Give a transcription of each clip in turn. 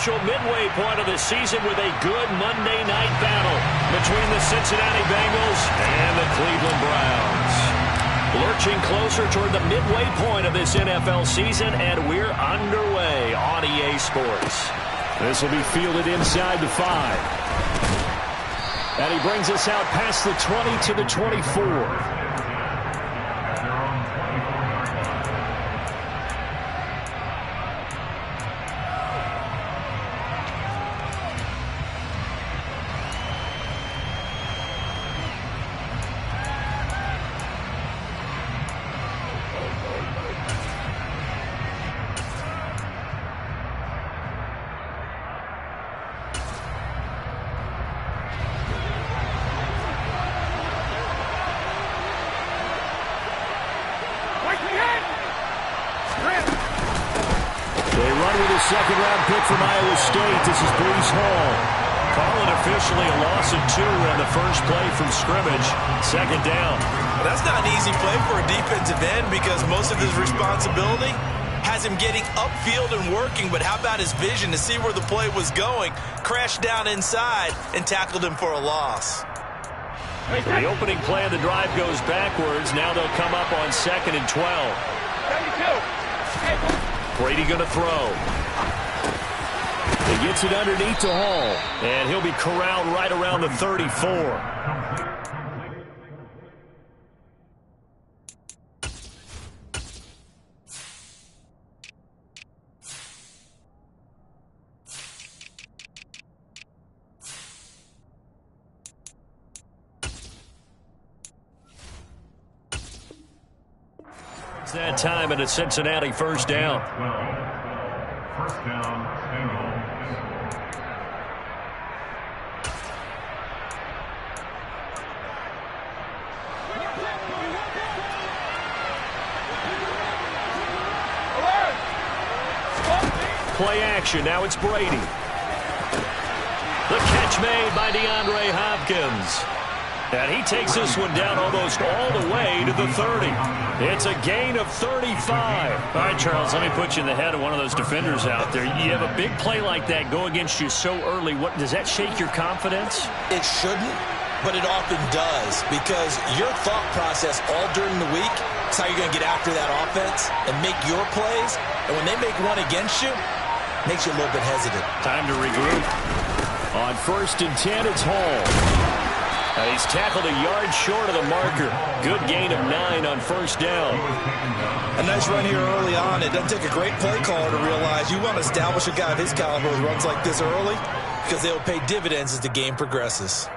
official midway point of the season with a good Monday night battle between the Cincinnati Bengals and the Cleveland Browns. Lurching closer toward the midway point of this NFL season, and we're underway on EA Sports. This will be fielded inside the 5. And he brings us out past the 20 to the 24. Second-round pick from Iowa State. This is Breece Hall. Call it officially a loss of 2 on the first play from scrimmage. Second down. Well, that's not an easy play for a defensive end because most of his responsibility has him getting upfield and working. But how about his vision to see where the play was going? Crashed down inside and tackled him for a loss. The opening play of the drive goes backwards. Now they'll come up on 2nd and 12. Brady going to throw. He gets it underneath to Hall, and he'll be corralled right around the 34. It's that time at a Cincinnati first down. First down, Bengals. Play action. Now it's Brady. The catch made by DeAndre Hopkins. And he takes this one down almost all the way to the 30. It's a gain of 35. All right, Charles, let me put you in the head of one of those defenders out there. You have a big play like that go against you so early. What does that shake your confidence? It shouldn't, but it often does because your thought process all during the week is how you're going to get after that offense and make your plays. And when they make one against you, it makes you a little bit hesitant. Time to regroup. On 1st and 10, it's Hall. He's tackled a yard short of the marker. Good gain of 9 on first down. A nice run here early on. It doesn't take a great play caller to realize you want to establish a guy of his caliber who runs like this early because they'll pay dividends as the game progresses.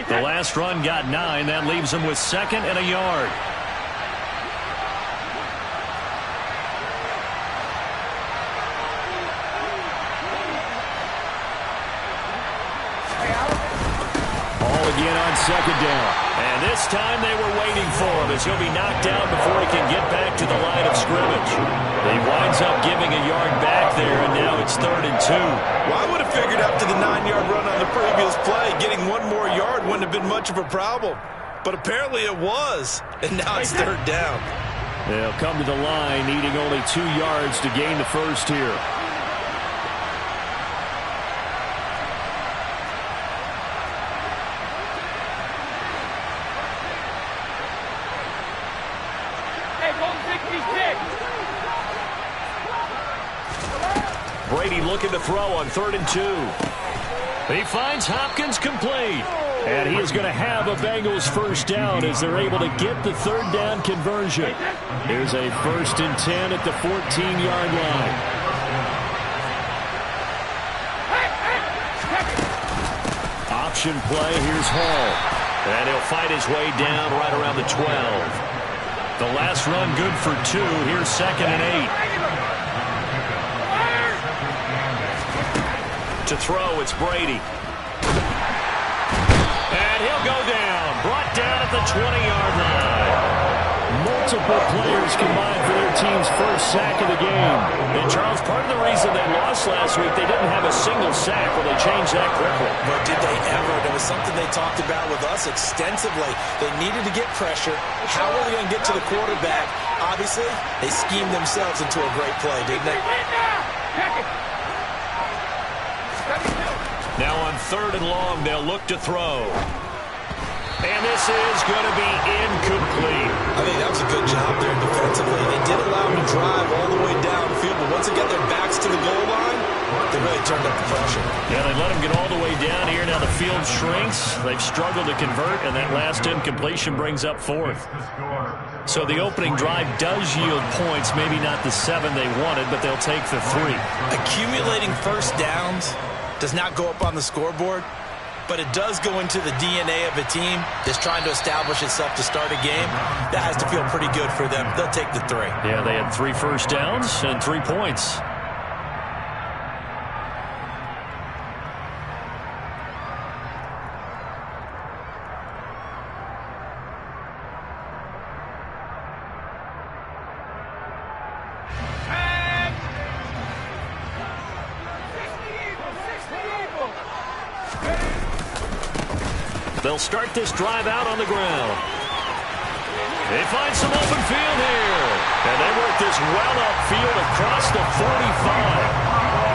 The last run got 9. That leaves him with 2nd and a yard. Again on 2nd down. And this time they were waiting for him as he'll be knocked down before he can get back to the line of scrimmage. He winds up giving a yard back there, and now it's 3rd and 2. Well, I would have figured after the 9-yard run on the previous play, getting 1 more yard wouldn't have been much of a problem. But apparently it was, and now it's 3rd down. They'll come to the line needing only 2 yards to gain the first here. Brady looking to throw on 3rd and 2. He finds Hopkins complete. And he is going to have a Bengals first down as they're able to get the 3rd down conversion. Here's a 1st and 10 at the 14-yard line. Option play. Here's Hall. And he'll fight his way down right around the 12. The last run good for 2. Here's 2nd and 8. To throw, it's Brady. And he'll go down. Brought down at the 20-yard line. Multiple players combined for their team's first sack of the game. And, Charles, part of the reason they lost last week, they didn't have a single sack. Well, they changed that quickly. But did they ever? There was something they talked about with us extensively. They needed to get pressure. How are they going to get to the quarterback? Obviously, they schemed themselves into a great play, didn't they? 3rd and long. They'll look to throw. And this is going to be incomplete. I think that was a good job there defensively. They did allow him to drive all the way downfield, but once they got their backs to the goal line, they really turned up the pressure. Yeah, they let him get all the way down here. Now the field shrinks. They've struggled to convert, and that last incompletion brings up 4th. So the opening drive does yield points, maybe not the 7 they wanted, but they'll take the 3. Accumulating first downs does not go up on the scoreboard, but it does go into the DNA of a team that's trying to establish itself to start a game. That has to feel pretty good for them. They'll take the 3. Yeah, they had 3 first downs and 3 points. They'll start this drive out on the ground. They find some open field here. And they work this well upfield across the 45.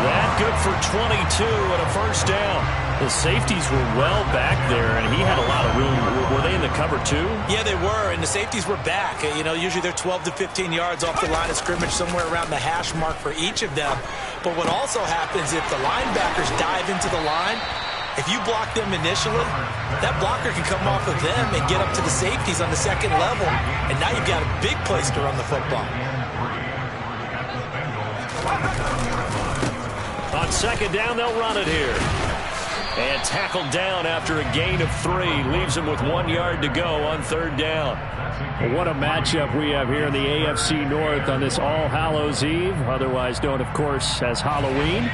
That good for 22 and a first down. The safeties were well back there, and he had a lot of room. Were they in the cover too? Yeah, they were, and the safeties were back. You know, usually they're 12 to 15 yards off the line of scrimmage, somewhere around the hash mark for each of them. But what also happens if the linebackers dive into the line, if you block them initially, that blocker can come off of them and get up to the safeties on the second level, and now you've got a big place to run the football. On second down, they'll run it here. And tackled down after a gain of 3. Leaves him with 1 yard to go on 3rd down. Well, what a matchup we have here in the AFC North on this All Hallows Eve, otherwise known, of course, as Halloween.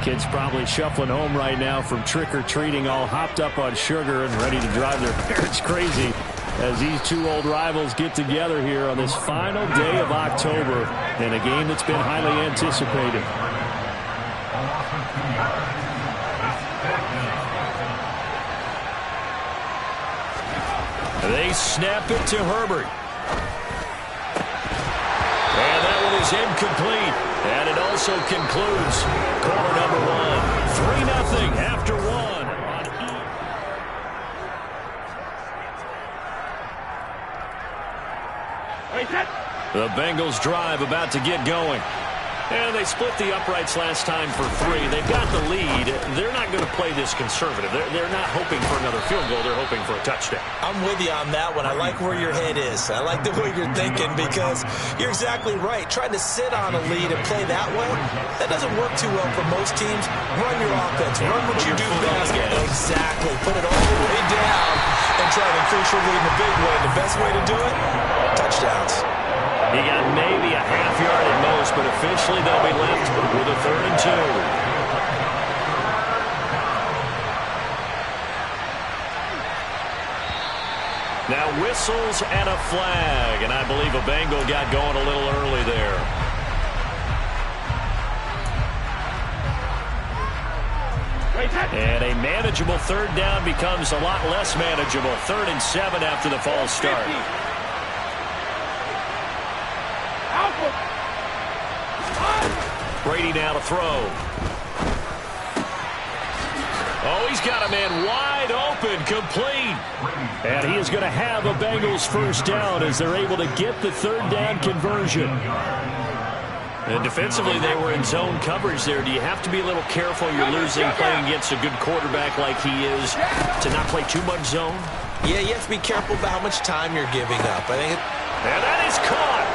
Kids probably shuffling home right now from trick-or-treating, all hopped up on sugar and ready to drive their parents crazy as these two old rivals get together here on this final day of October in a game that's been highly anticipated. They snap it to Herbert. And that one is incomplete. And it also concludes quarter number 1. 3-0 after 1. The Bengals drive about to get going. And they split the uprights last time for 3. They've got the lead. They're not going to play this conservative. They're not hoping for another field goal. They're hoping for a touchdown. I'm with you on that one. I like where your head is. I like the way you're thinking because you're exactly right. Trying to sit on a lead and play that way, that doesn't work too well for most teams. Run your offense. Run what you do best. Exactly. Put it all the way down and try to increase your lead in a big way. The best way to do it, touchdowns. He got maybe a half yard at most, but officially they'll be left with a 3rd and 2. Now whistles and a flag, and I believe a Bengal got going a little early there. And a manageable 3rd down becomes a lot less manageable. 3rd and 7 after the false start. Brady now to throw. Oh, he's got a man wide open, complete. And he is going to have a Bengals first down as they're able to get the 3rd down conversion. And defensively, they were in zone coverage there. Do you have to be a little careful? You're losing playing against a good quarterback like he is to not play too much zone? Yeah, you have to be careful about how much time you're giving up. I think and that is caught.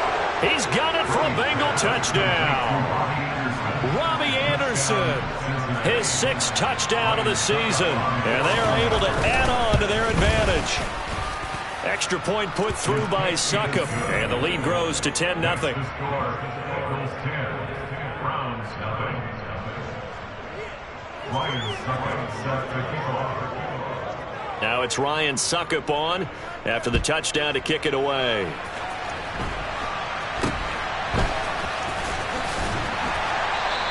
He's got it for a Bengal touchdown. Robbie Anderson, his 6th touchdown of the season. And they are able to add on to their advantage. Extra point put through by Succop. And the lead grows to 10-0. Now it's Ryan Succop on after the touchdown to kick it away.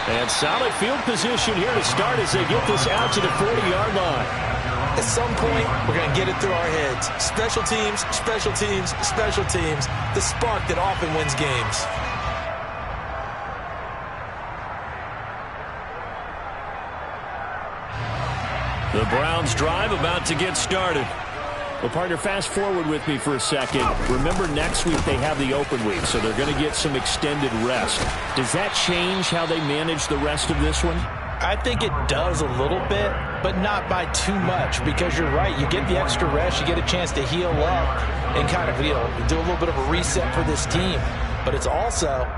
And solid field position here to start as they get this out to the 40-yard line. At some point, we're going to get it through our heads. Special teams, special teams, special teams. The spark that often wins games. The Browns drive about to get started. Well, partner, fast forward with me for a second. Remember, next week they have the open week, so they're going to get some extended rest. Does that change how they manage the rest of this one? I think it does a little bit, but not by too much, because you're right. You get the extra rest. You get a chance to heal up and kind of, do a little bit of a reset for this team. But it's also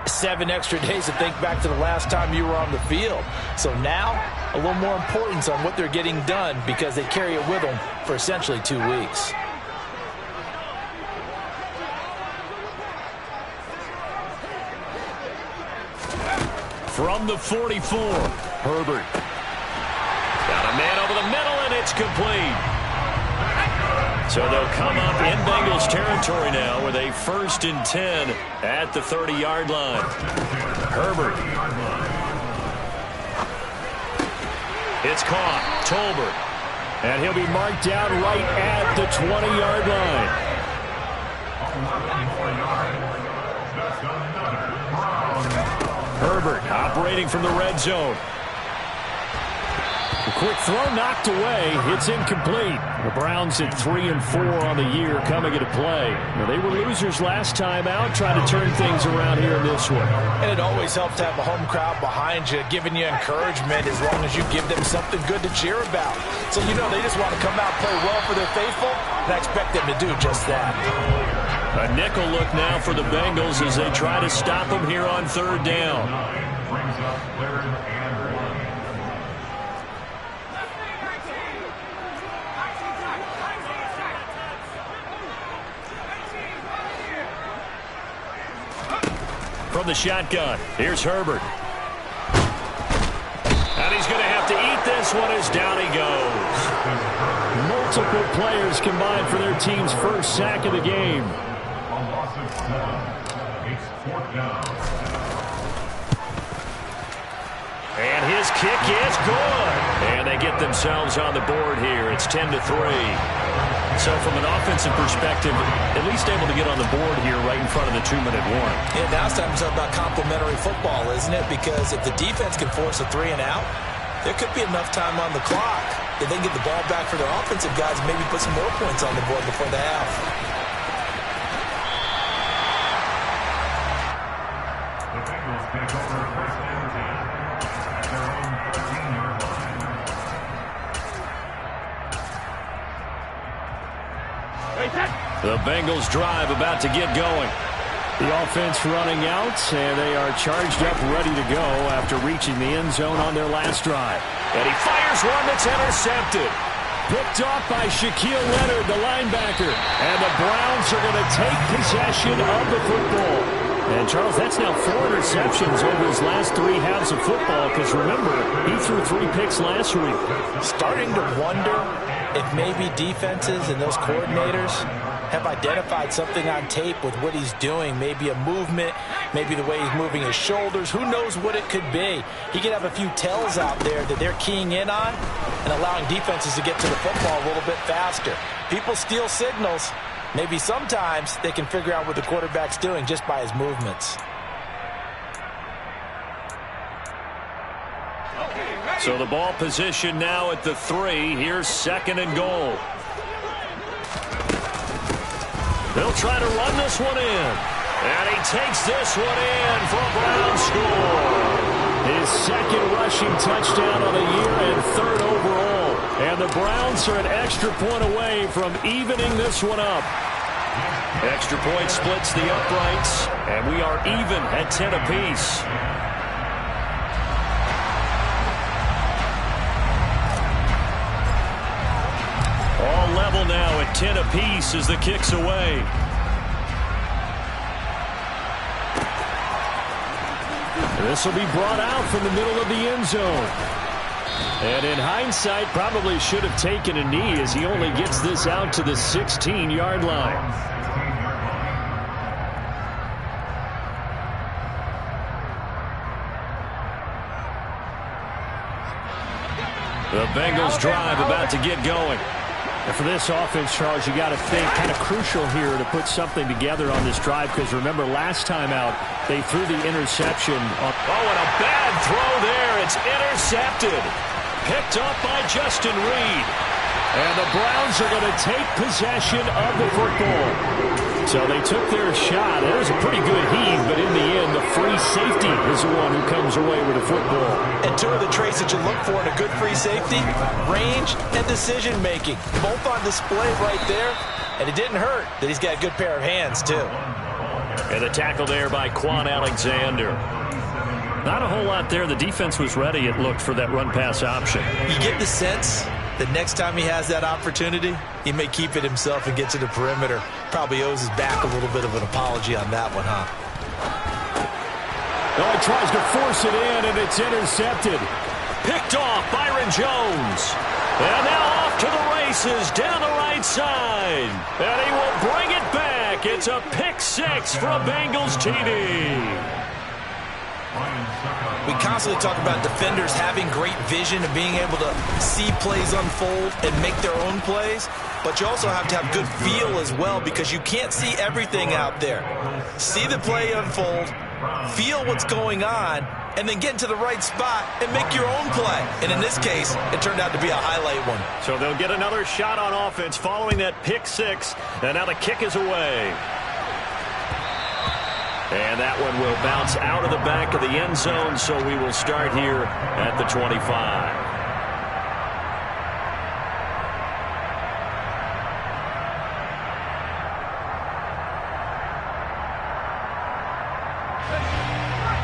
7 extra days to think back to the last time you were on the field. So now, a little more importance on what they're getting done, because they carry it with them for essentially 2 weeks. From the 44, Herbert. Got a man over the middle, and it's complete. So they'll come up in Bengals territory now with a 1st and 10 at the 30-yard line. Herbert. It's caught. Tolbert. And he'll be marked down right at the 20-yard line. Herbert operating from the red zone. A quick throw knocked away. It's incomplete. The Browns at 3 and 4 on the year coming into play. Now, they were losers last time out, trying to turn things around here in this one. And it always helps to have a home crowd behind you, giving you encouragement as long as you give them something good to cheer about. So, they just want to come out and play well for their faithful, and I expect them to do just that. A nickel look now for the Bengals as they try to stop them here on 3rd down. Brings up 3rd and 1. From the shotgun, here's Herbert. And he's going to have to eat this one as down he goes. Multiple players combined for their team's first sack of the game. A loss of 7. It's 4th down. And his kick is good. And they get themselves on the board here. It's 10-3. So from an offensive perspective, at least able to get on the board here right in front of the 2-minute warning. Yeah, now it's time to talk about complementary football, isn't it? Because if the defense can force a 3 and out, there could be enough time on the clock that they can get the ball back for their offensive guys and maybe put some more points on the board before the half. The Bengals take over 1st and 10 at their own 13-yard line. The Bengals drive about to get going. The offense running out, and they are charged up, ready to go after reaching the end zone on their last drive. And he fires one that's intercepted. Picked off by Shaquille Leonard, the linebacker. And the Browns are going to take possession of the football. And, Charles, that's now 4 interceptions over his last 3 halves of football, because, remember, he threw 3 picks last week. Starting to wonder if maybe defenses and those coordinators have identified something on tape with what he's doing. Maybe a movement, maybe the way he's moving his shoulders. Who knows what it could be? He could have a few tells out there that they're keying in on and allowing defenses to get to the football a little bit faster. People steal signals. Maybe sometimes they can figure out what the quarterback's doing just by his movements. So the ball position now at the 3. Here's 2nd and goal. They'll try to run this one in. And he takes this one in for a Brown score. His 2nd rushing touchdown of the year and 3rd overall. And the Browns are an extra point away from evening this one up. Extra point splits the uprights. And we are even at 10 apiece. All level now at 10 apiece as the kick's away. This will be brought out from the middle of the end zone. And in hindsight, probably should have taken a knee as he only gets this out to the 16-yard line. The Bengals drive about to get going. And for this offense, Charles, you got to think kind of crucial here to put something together on this drive, because remember last time out they threw the interception. Oh, and a bad throw there. It's intercepted. picked up by Justin Reed. And the Browns are going to take possession of the football. So they took their shot. It was a pretty good heave, but in the end, the free safety is the one who comes away with the football. And two of the traits that you look for in a good free safety, range and decision-making. Both on display right there, and it didn't hurt that he's got a good pair of hands, too. And the tackle there by Quan Alexander. Not a whole lot there. The defense was ready, it looked, for that run-pass option. You get the sense that next time he has that opportunity, he may keep it himself and get to the perimeter. Probably owes his back a little bit of an apology on that one, huh? Oh, he tries to force it in, and it's intercepted. Picked off Byron Jones. And now off to the races down the right side. And he will bring it back. It's a pick six for a Bengals TD. We constantly talk about defenders having great vision and being able to see plays unfold and make their own plays, but you also have to have good feel as well because you can't see everything out there. See the play unfold, feel what's going on, and then get into the right spot and make your own play. And in this case, it turned out to be a highlight one. So they'll get another shot on offense following that pick six, and now the kick is away. And that one will bounce out of the back of the end zone, so we will start here at the 25.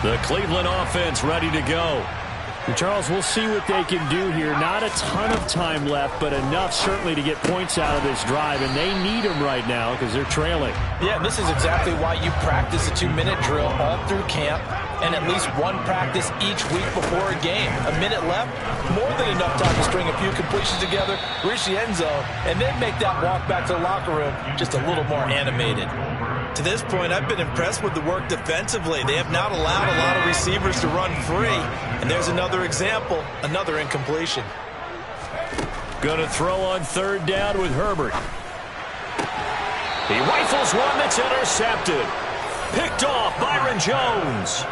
The Cleveland offense ready to go. And Charles, we'll see what they can do here. Not a ton of time left, but enough certainly to get points out of this drive, and they need them right now because they're trailing. Yeah, and this is exactly why you practice a 2-minute drill all through camp and at least one practice each week before a game. A minute left, more than enough time to string a few completions together, reach the end zone, and then make that walk back to the locker room just a little more animated. To this point, I've been impressed with the work defensively. They have not allowed a lot of receivers to run free. And there's another example, another incompletion. Going to throw on third down with Herbert. He rifles one that's intercepted. Picked off Byron Jones.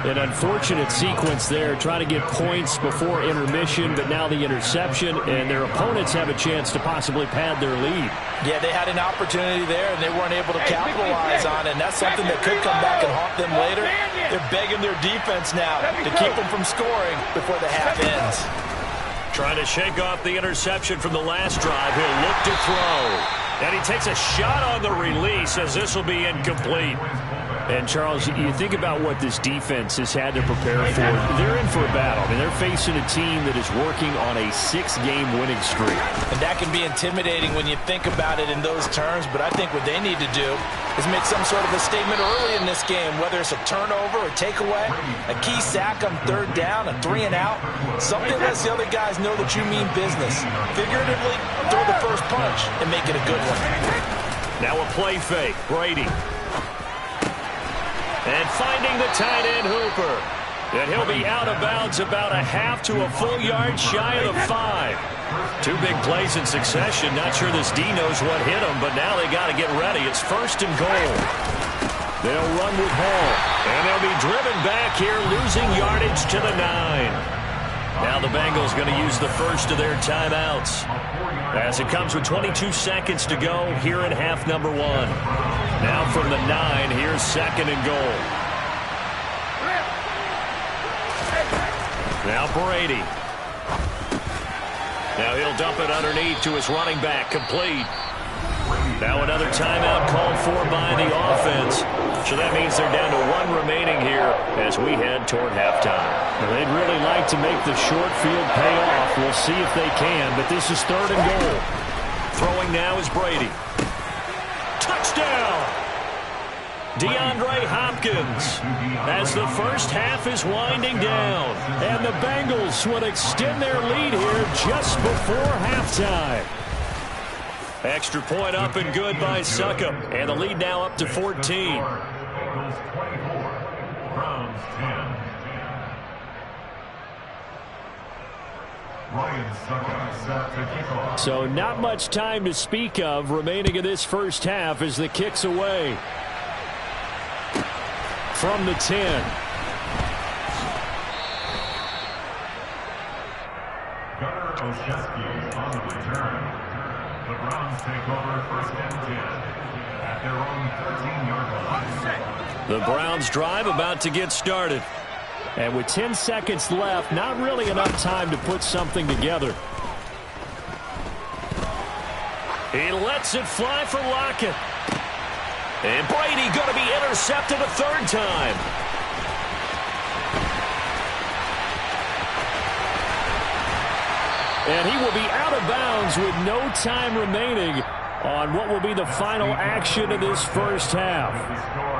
An unfortunate sequence there, trying to get points before intermission, but now the interception, and their opponents have a chance to possibly pad their lead. Yeah, they had an opportunity there, and they weren't able to capitalize on it, and that's something that could come back and haunt them later. They're begging their defense now to keep them from scoring before the half ends. Trying to shake off the interception from the last drive. He'll look to throw. And he takes a shot on the release as this will be incomplete. And, Charles, you think about what this defense has had to prepare for. They're in for a battle. I mean, they're facing a team that is working on a 6-game winning streak. And that can be intimidating when you think about it in those terms, but I think what they need to do is make some sort of a statement early in this game, whether it's a turnover, a takeaway, a key sack on third down, a 3-and-out, something that lets the other guys know that you mean business. Figuratively, throw the first punch and make it a good one. Now a play fake. Brady. And finding the tight end, Hooper. And he'll be out of bounds about a half to a full yard shy of the 5. Two big plays in succession. Not sure this D knows what hit him, but now they got to get ready. It's first and goal. They'll run with Hall. And they'll be driven back here, losing yardage to the 9. Now the Bengals going to use the first of their timeouts, as it comes with 22 seconds to go here in half number 1. Now from the 9, here's second and goal. Now Brady. Now he'll dump it underneath to his running back, complete. Now another timeout called for by the offense. So that means they're down to 1 remaining here as we head toward halftime. Well, they'd really like to make the short field pay off. We'll see if they can, but this is third and goal. Throwing now is Brady. Touchdown! DeAndre Hopkins as the first half is winding down. And the Bengals would extend their lead here just before halftime. Extra point up and good by Succop. And the lead now up to 14. Bengals 24, Browns 10. Ryan Succop set to kick off. So not much time to speak of remaining in this first half as the kick's away. From the 10. on the return. The Browns take over 1st and 10 at their own 13-yard line. The Browns drive about to get started. And with 10 seconds left, not really enough time to put something together. He lets it fly for Lockett. And Brady going to be intercepted a third time. And he will be out of bounds with no time remaining on what will be the final action of this first half.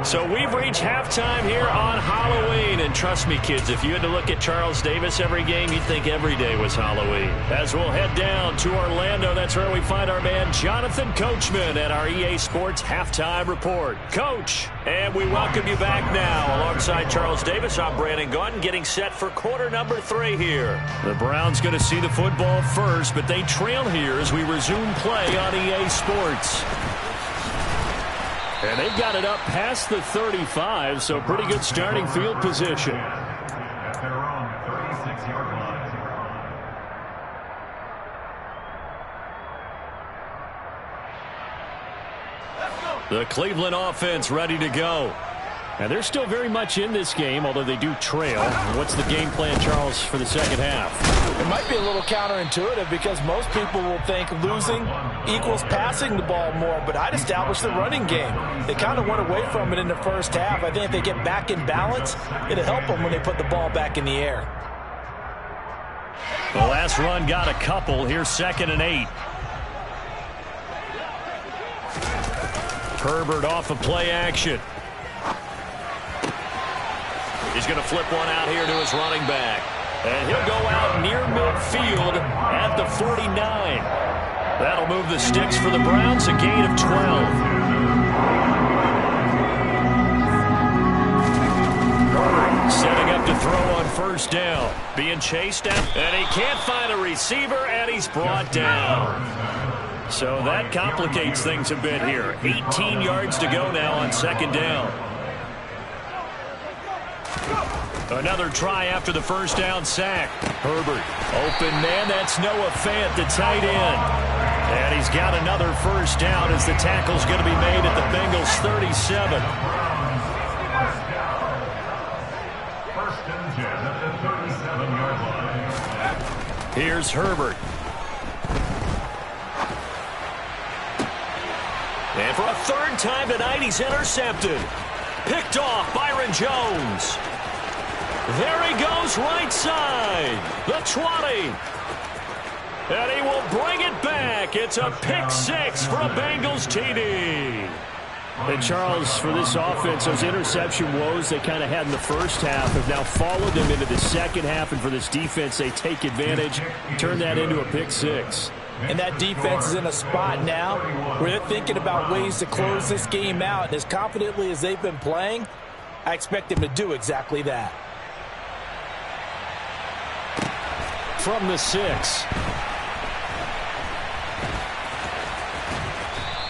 So we've reached halftime here on Halloween. And trust me, kids, if you had to look at Charles Davis every game, you'd think every day was Halloween. As we'll head down to Orlando, that's where we find our man Jonathan Coachman at our EA Sports Halftime Report. Coach, and we welcome you back now. Alongside Charles Davis, I'm Brandon Gaudin, getting set for quarter number 3 here. The Browns going to see the football first, but they trail here as we resume play on EA Sports. And they've got it up past the 35, so pretty good starting field position. At their own 36-yard line. The Cleveland offense ready to go. And they're still very much in this game, although they do trail. What's the game plan, Charles, for the second half? It might be a little counterintuitive because most people will think losing equals passing the ball more, but I'd establish the running game. They kind of went away from it in the first half. I think if they get back in balance, it'll help them when they put the ball back in the air. The last run got a couple. Here's 2nd and 8. Herbert off of play action. He's going to flip one out here to his running back. And he'll go out near midfield at the 49. That'll move the sticks for the Browns, a gain of 12. Herbert setting up to throw on first down. Being chased out, and he can't find a receiver, and he's brought down. So that complicates things a bit here. 18 yards to go now on 2nd down. Another try after the first down sack. Herbert, open man, that's Noah Fant, the tight end. And he's got another first down as the tackle's going to be made at the Bengals 37. 1st and 10 at the 37-yard line. Here's Herbert. And for a 3rd time tonight, he's intercepted. Picked off Byron Jones. There he goes, right side. The 20. And he will bring it back. It's a pick 6 for a Bengals TD. And Charles, for this offense, those interception woes they kind of had in the first half have now followed them into the second half. And for this defense, they take advantage, turn that into a pick 6. And that defense is in a spot now where they're thinking about ways to close this game out. And as confidently as they've been playing, I expect them to do exactly that. From the 6.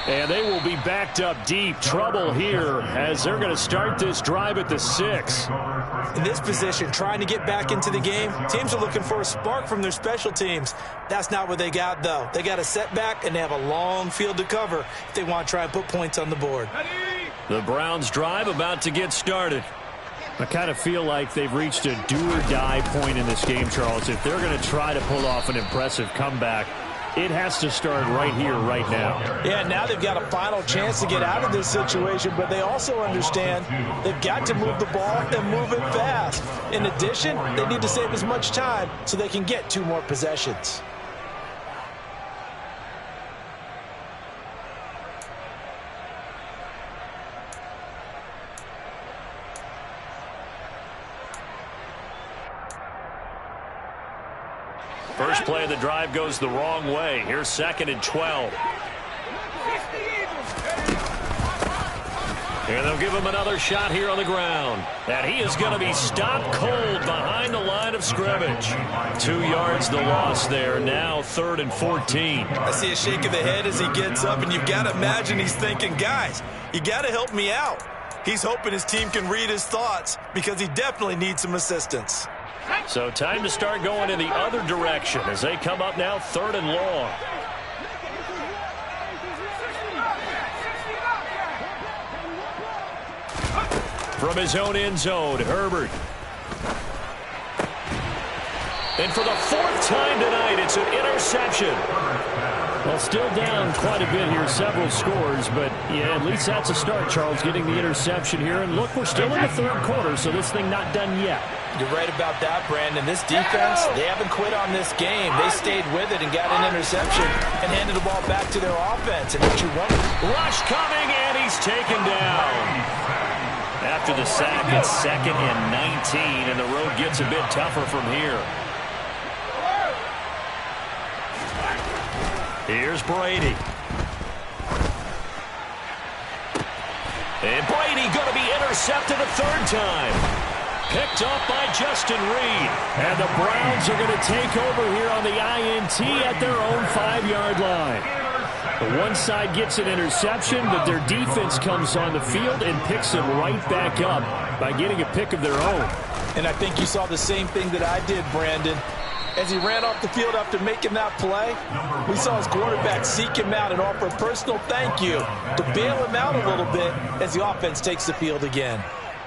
And they will be backed up deep. Trouble here as they're going to start this drive at the 6. In this position, trying to get back into the game, teams are looking for a spark from their special teams. That's not what they got, though. They got a setback, and they have a long field to cover if they want to try and put points on the board. The Browns drive about to get started. I kind of feel like they've reached a do-or-die point in this game, Charles. If they're going to try to pull off an impressive comeback, it has to start right here, right now. Yeah, now they've got a final chance to get out of this situation, but they also understand they've got to move the ball and move it fast. In addition, they need to save as much time so they can get 2 more possessions. First play of the drive goes the wrong way. Here's 2nd and 12. And they'll give him another shot here on the ground. And he is going to be stopped cold behind the line of scrimmage. 2 yards the loss there. Now 3rd and 14. I see a shake of the head as he gets up, and you've got to imagine he's thinking, guys, you got to help me out. He's hoping his team can read his thoughts because he definitely needs some assistance. So time to start going in the other direction as they come up now 3rd and long. From his own end zone, Herbert. And for the 4th time tonight, it's an interception. Well, still down quite a bit here, several scores, but yeah, at least that's a start, Charles, getting the interception here. And look, we're still in the 3rd quarter, so this thing not done yet. You're right about that, Brandon. This defense, they haven't quit on this game. They stayed with it and got an interception and handed the ball back to their offense. And what you want? Rush coming, and he's taken down. After the sack, it's 2nd and 19, and the road gets a bit tougher from here. Here's Brady. And Brady going to be intercepted a 3rd time. Picked up by Justin Reed. And the Browns are going to take over here on the INT at their own 5-yard line. The one side gets an interception, but their defense comes on the field and picks them right back up by getting a pick of their own. And I think you saw the same thing that I did, Brandon. As he ran off the field after making that play, we saw his quarterback seek him out and offer a personal thank you to bail him out a little bit as the offense takes the field again.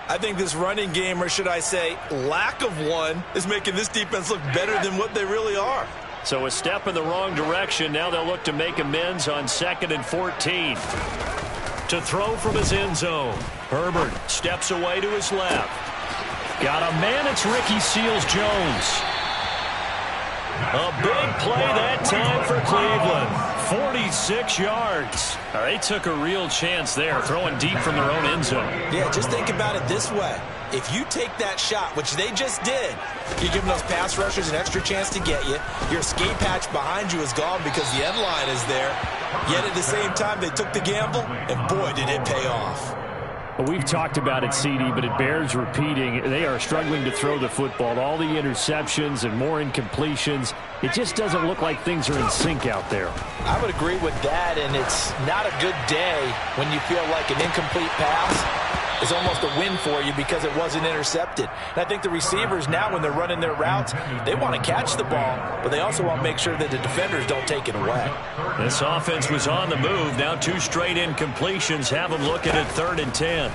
I think this running game, or should I say lack of one, is making this defense look better than what they really are. So a step in the wrong direction. Now they'll look to make amends on 2nd and 14. To throw from his end zone. Herbert steps away to his left. Got a man, it's Ricky Seals-Jones. A big play that time for Cleveland. 46 yards. They took a real chance there, throwing deep from their own end zone. Yeah, just think about it this way. If you take that shot, which they just did, you're giving those pass rushers an extra chance to get you. Your escape hatch behind you is gone because the end line is there. Yet at the same time, they took the gamble, and boy, did it pay off. Well, we've talked about it, CD, but it bears repeating. They are struggling to throw the football. All the interceptions and more incompletions. It just doesn't look like things are in sync out there. I would agree with that, and it's not a good day when you feel like an incomplete pass is almost a win for you because it wasn't intercepted. And I think the receivers now, when they're running their routes, they want to catch the ball, but they also want to make sure that the defenders don't take it away. This offense was on the move. Now 2 straight incompletions have them looking at 3rd and 10.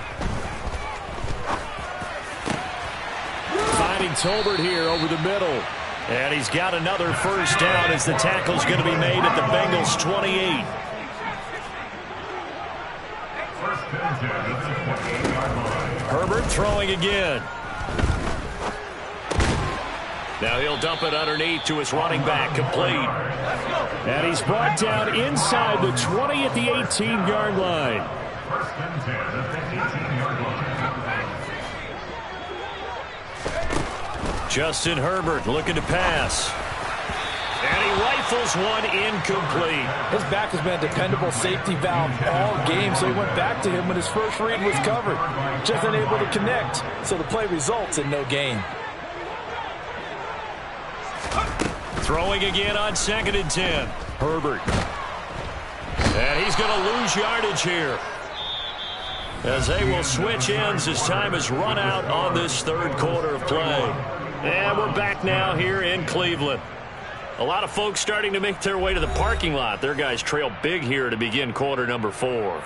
Finding Tolbert here over the middle. And he's got another first down as the tackle's going to be made at the Bengals 28. Herbert throwing again. Now he'll dump it underneath to his running back, complete. And he's brought down inside the 20 at the 18-yard line. Justin Herbert looking to pass. And he rifles one incomplete. His back has been a dependable safety valve all game, so he went back to him when his first read was covered. Just unable to connect, so the play results in no gain. Throwing again on 2nd and 10. Herbert. And he's going to lose yardage here, as they will switch ends as time is run out on this 3rd quarter of play. And we're back now here in Cleveland. A lot of folks starting to make their way to the parking lot. Their guys trail big here to begin quarter number 4.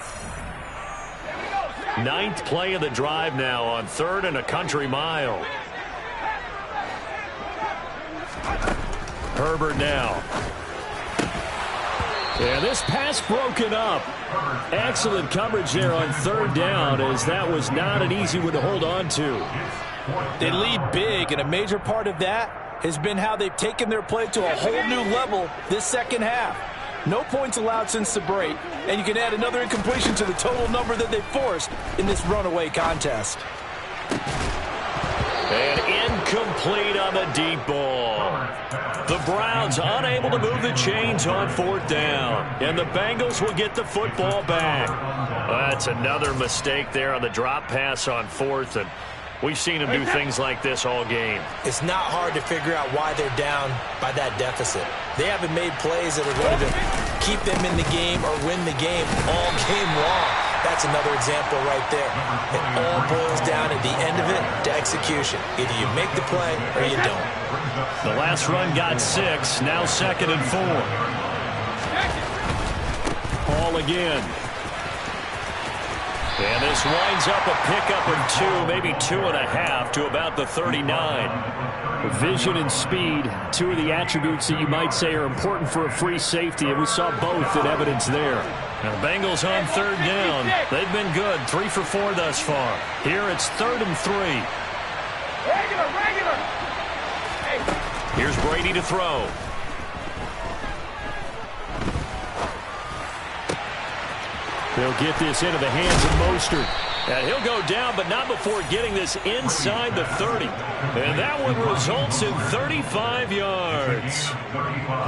9th play of the drive now on 3rd and a country mile. Herbert now. And this pass broken up. Excellent coverage there on 3rd down, as that was not an easy one to hold on to. They lead big, and a major part of that has been how they've taken their play to a whole new level this second half. No points allowed since the break, and you can add another incompletion to the total number that they forced in this runaway contest. And incomplete on the deep ball. The Browns unable to move the chains on 4th down, and the Bengals will get the football back. That's another mistake there on the drop pass on 4th, and we've seen them do things like this all game. It's not hard to figure out why they're down by that deficit. They haven't made plays that are going to keep them in the game or win the game all game long. That's another example right there. It all boils down at the end of it to execution. Either you make the play or you don't. The last run got 6, now 2nd and 4. Hall again. And this winds up a pickup of 2, maybe 2.5 to about the 39. Vision and speed, 2 of the attributes that you might say are important for a free safety, and we saw both in evidence there. Now the Bengals on 3rd down. They've been good, 3 for 4 thus far. Here it's 3rd and 3. Regular. Here's Brady to throw. They'll get this into the hands of Mostert. And he'll go down, but not before getting this inside the 30. And that one results in 35 yards.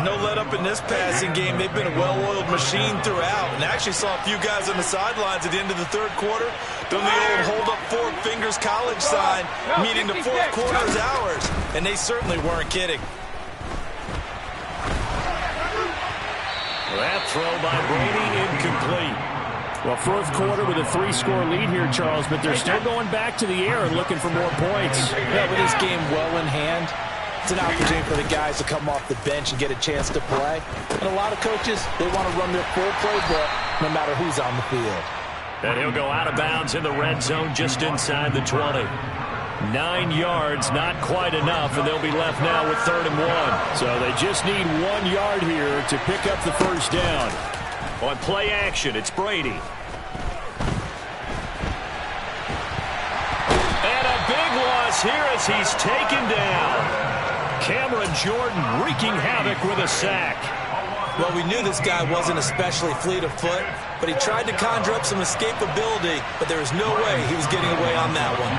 No let up in this passing game. They've been a well-oiled machine throughout. And I actually saw a few guys on the sidelines at the end of the 3rd quarter doing the old hold up 4 fingers college sign, meaning the 4th quarter is ours. And they certainly weren't kidding. That throw by Brady incomplete. Well, 4th quarter with a 3-score lead here, Charles, but they're still going back to the air and looking for more points. Yeah, with this game well in hand, it's an opportunity for the guys to come off the bench and get a chance to play. And a lot of coaches, they want to run their full playbook no matter who's on the field. And he'll go out of bounds in the red zone just inside the 20. 9 yards, not quite enough, and they'll be left now with 3rd and 1. So they just need 1 yard here to pick up the 1st down. On play action, it's Brady. And a big loss here as he's taken down. Cameron Jordan wreaking havoc with a sack. Well, we knew this guy wasn't especially fleet of foot, but he tried to conjure up some escapability, but there was no way he was getting away on that one.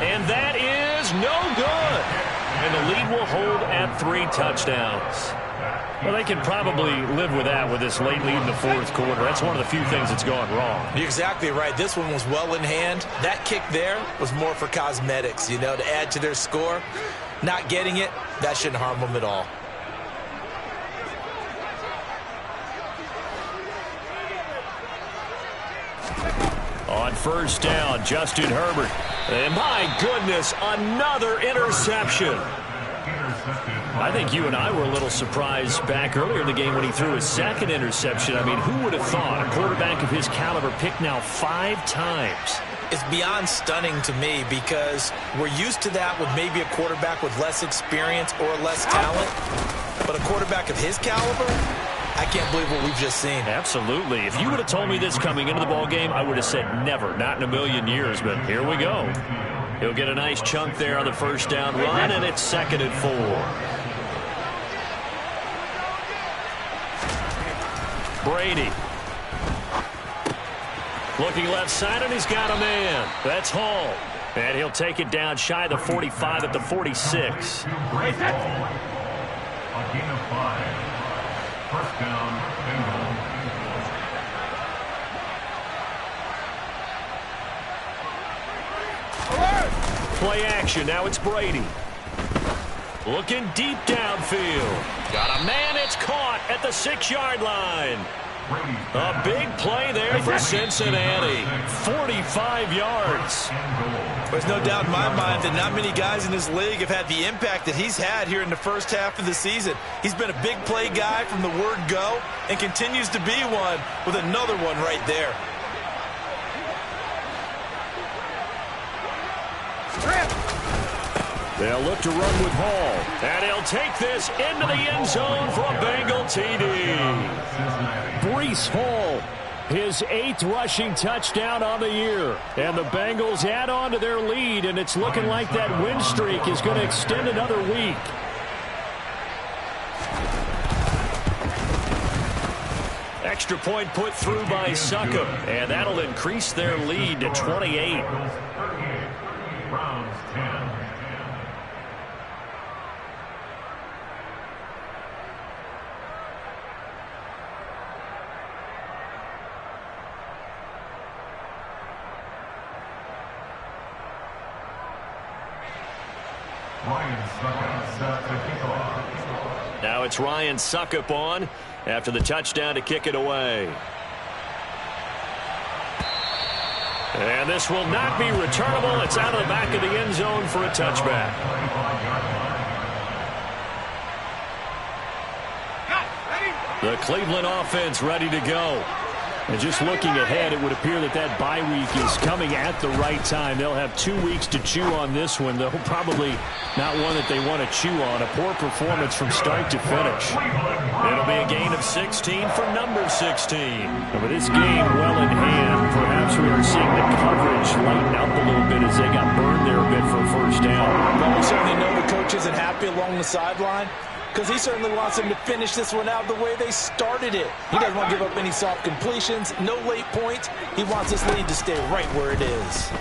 And that is no good. And the lead will hold at 3 touchdowns. Well, they can probably live with that with this late lead in the 4th quarter. That's one of the few things that's gone wrong. You're exactly right. This one was well in hand. That kick there was more for cosmetics, to add to their score. Not getting it, that shouldn't harm them at all. On 1st down, Justin Herbert. And my goodness, another interception. I think you and I were a little surprised back earlier in the game when he threw his 2nd interception. I mean, who would have thought a quarterback of his caliber picked now 5 times? It's beyond stunning to me because we're used to that with maybe a quarterback with less experience or less talent. But a quarterback of his caliber, I can't believe what we've just seen. Absolutely. If you would have told me this coming into the ball game, I would have said never, not in a million years. But here we go. He'll get a nice chunk there on the 1st down run, and it's 2nd and 4. Brady. Looking left side, and he's got a man. That's Hall. And he'll take it down shy of the 45 at the 46. A gain of 5. 1st down, Bengals. Play action. Now it's Brady. Looking deep downfield. Got a man. It's caught at the 6-yard line. A big play there for Cincinnati. 45 yards. There's no doubt in my mind that not many guys in this league have had the impact that he's had here in the 1st half of the season. He's been a big play guy from the word go and continues to be one with another one right there. They'll look to run with Hall. And he'll take this into the end zone for a Bengal TD. Breece Hall, his 8th rushing touchdown on the year. And the Bengals add on to their lead, and it's looking like that win streak is going to extend another week. Extra point put through by Succop, and that'll increase their lead to 28. Browns 10. Ryan Suckup set to kick off. Now it's Ryan Suckup on after the touchdown to kick it away. And this will not be returnable. It's out of the back of the end zone for a touchback. The Cleveland offense ready to go. And just looking ahead, it would appear that that bye week is coming at the right time. They'll have 2 weeks to chew on this one, though probably not one that they want to chew on. A poor performance from start to finish. It'll be a gain of 16 for number 16. And with this game well in hand, perhaps we are seeing the coverage lighten up a little bit as they got burned there a bit for a first down. Well, we certainly know the coach isn't happy along the sideline, because he certainly wants them to finish this one out the way they started it. He doesn't want to give up any soft completions, no late points. He wants this lead to stay right where it is.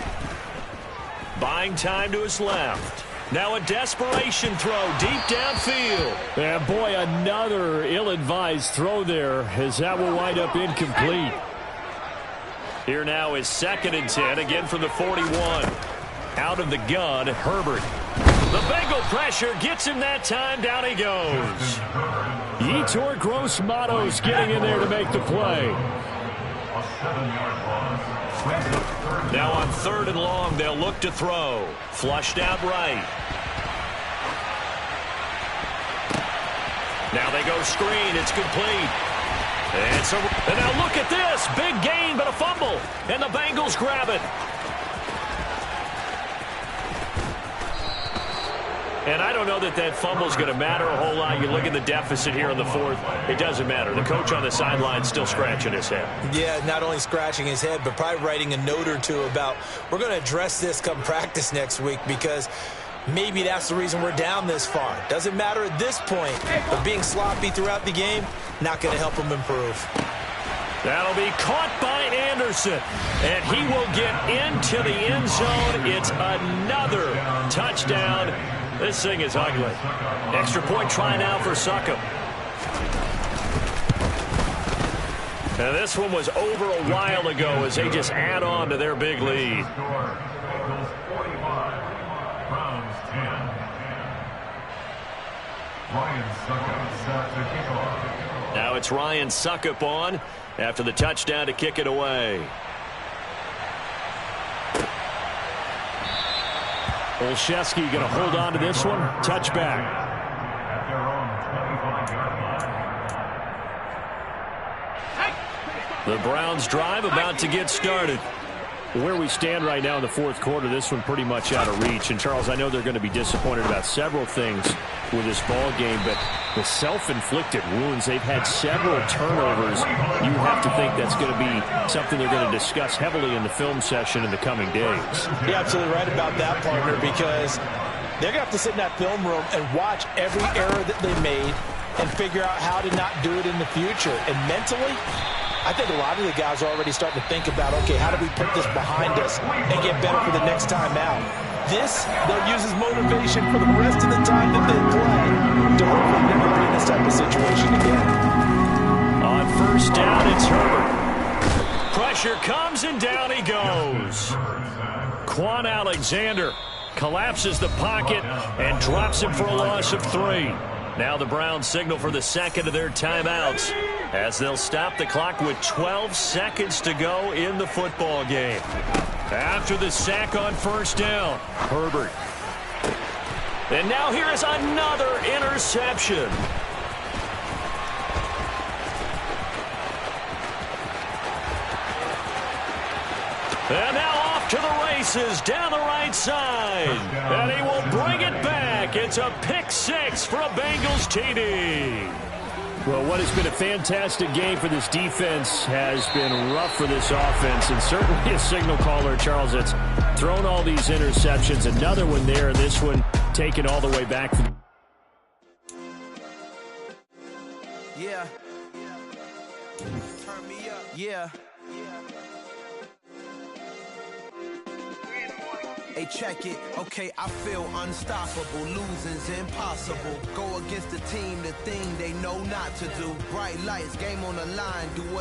Buying time to his left. Now a desperation throw deep downfield. And boy, another ill-advised throw there as that will wind up incomplete. Here now is 2nd and 10, again from the 41. Out of the gun, Herbert. The Bengal pressure gets him that time. Down he goes. Yetur Gross-Matos getting in there to make the play. Now on 3rd and long, they'll look to throw. Flushed out right. Now they go screen. It's complete. And now look at this. Big gain, but a fumble. And the Bengals grab it. And I don't know that that fumble's going to matter a whole lot. You look at the deficit here in the 4th. It doesn't matter. The coach on the sideline still scratching his head. Yeah, not only scratching his head, but probably writing a note or two about, we're going to address this come practice next week, because maybe that's the reason we're down this far. Doesn't matter at this point, but being sloppy throughout the game, not going to help him improve. That'll be caught by Anderson, and he will get into the end zone. It's another touchdown. This thing is ugly. Extra point try now for Suckup. And this one was over a while ago as they just add on to their big lead. Now it's Ryan Suckup on after the touchdown to kick it away. Olszewski going to hold on to this one. Touchback. The Browns drive about to get started. Where we stand right now in the 4th quarter, this one pretty much out of reach. And, Charles, I know they're going to be disappointed about several things with this ball game, but the self-inflicted wounds, they've had several turnovers. You have to think that's going to be something they're going to discuss heavily in the film session in the coming days. You're absolutely right about that, partner, because they're going to have to sit in that film room and watch every error that they made and figure out how to not do it in the future. And mentally, I think a lot of the guys are already starting to think about, okay, how do we put this behind us and get better for the next time out? This, they'll use as motivation for the rest of the time that they play to hopefully never be in this type of situation again. On 1st down, it's Herbert. Pressure comes, and down he goes. Quan Alexander collapses the pocket and drops him for a loss of 3. Now the Browns signal for the 2nd of their timeouts as they'll stop the clock with 12 seconds to go in the football game. After the sack on 1st down, Herbert. And now here is another interception. And now off to the races down the right side. And he will bring it back. It's a pick 6 for a Bengals TD. Well, what has been a fantastic game for this defense has been rough for this offense, and certainly a signal caller, Charles, that's thrown all these interceptions. Another one there, and this one taken all the way back. Yeah. Turn me up. Yeah. Hey, check it. Okay, I feel unstoppable. Losing's impossible. Go against the team, the thing they know not to do. Bright lights, game on the line. Do what